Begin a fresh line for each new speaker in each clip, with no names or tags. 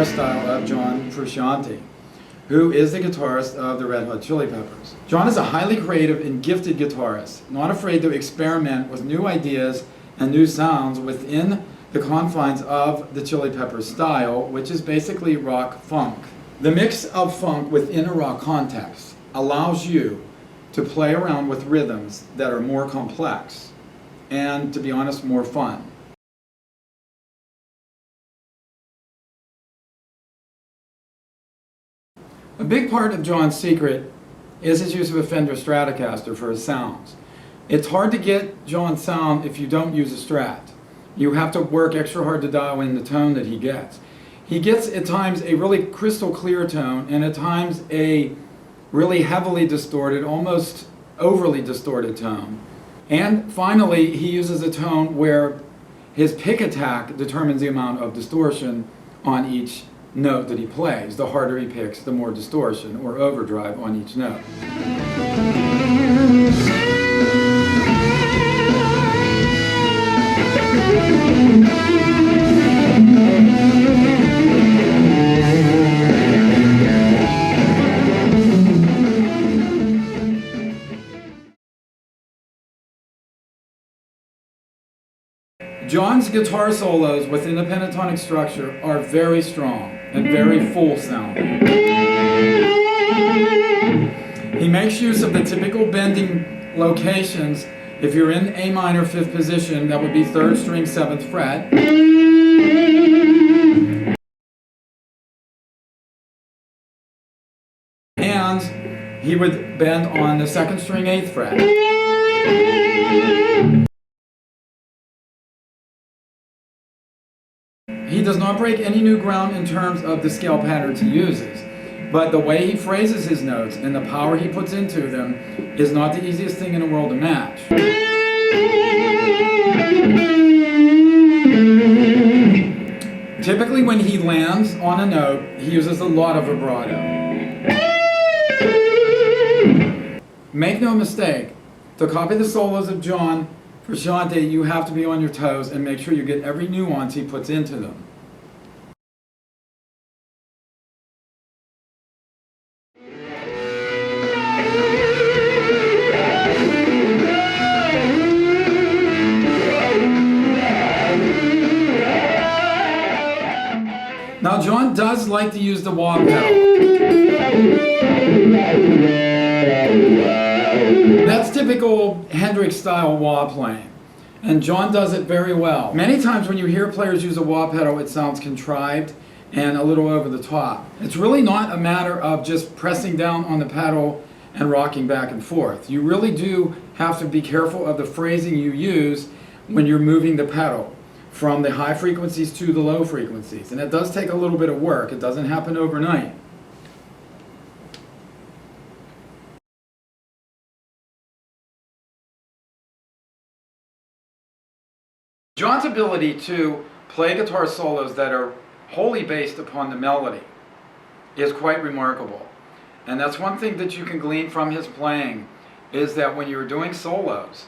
guitar style of John Frusciante, who is the guitarist of the Red Hot Chili Peppers. John is a highly creative and gifted guitarist, not afraid to experiment with new ideas and new sounds within the confines of the Chili Peppers style, which is basically rock funk. The mix of funk within a rock context allows you to play around with rhythms that are more complex and, to be honest, more fun. A big part of John's secret is his use of a Fender Stratocaster for his sounds. It's hard to get John's sound if you don't use a Strat. You have to work extra hard to dial in the tone that he gets. He gets at times a really crystal clear tone and at times a really heavily distorted, almost overly distorted tone. And finally, he uses a tone where his pick attack determines the amount of distortion on each note that he plays. The harder he picks, the more distortion or overdrive on each note. John's guitar solos within the pentatonic structure are very strong and very full sounding. He makes use of the typical bending locations. If you're in A minor 5th position, that would be 3rd string 7th fret. And he would bend on the 2nd string 8th fret. He does not break any new ground in terms of the scale patterns he uses, but the way he phrases his notes and the power he puts into them is not the easiest thing in the world to match. Typically when he lands on a note, he uses a lot of vibrato. Make no mistake, to copy the solos of John Frusciante, you have to be on your toes and make sure you get every nuance he puts into them. Now, John does like to use the wah pedal. That's typical Hendrix-style wah playing, and John does it very well. Many times when you hear players use a wah pedal, it sounds contrived and a little over the top. It's really not a matter of just pressing down on the pedal and rocking back and forth. You really do have to be careful of the phrasing you use when you're moving the pedal from the high frequencies to the low frequencies, and it does take a little bit of work. It doesn't happen overnight. John's ability to play guitar solos that are wholly based upon the melody is quite remarkable. And that's one thing that you can glean from his playing, is that when you're doing solos,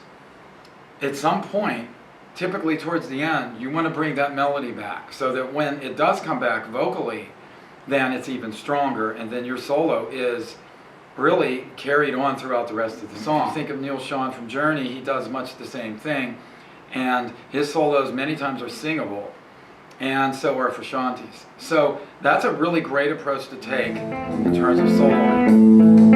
at some point, typically towards the end, you want to bring that melody back so that when it does come back vocally, then it's even stronger, and then your solo is really carried on throughout the rest of the song. Think of Neil Schon from Journey. He does much the same thing, and his solos many times are singable, and so are Frusciante's. So that's a really great approach to take in terms of soloing.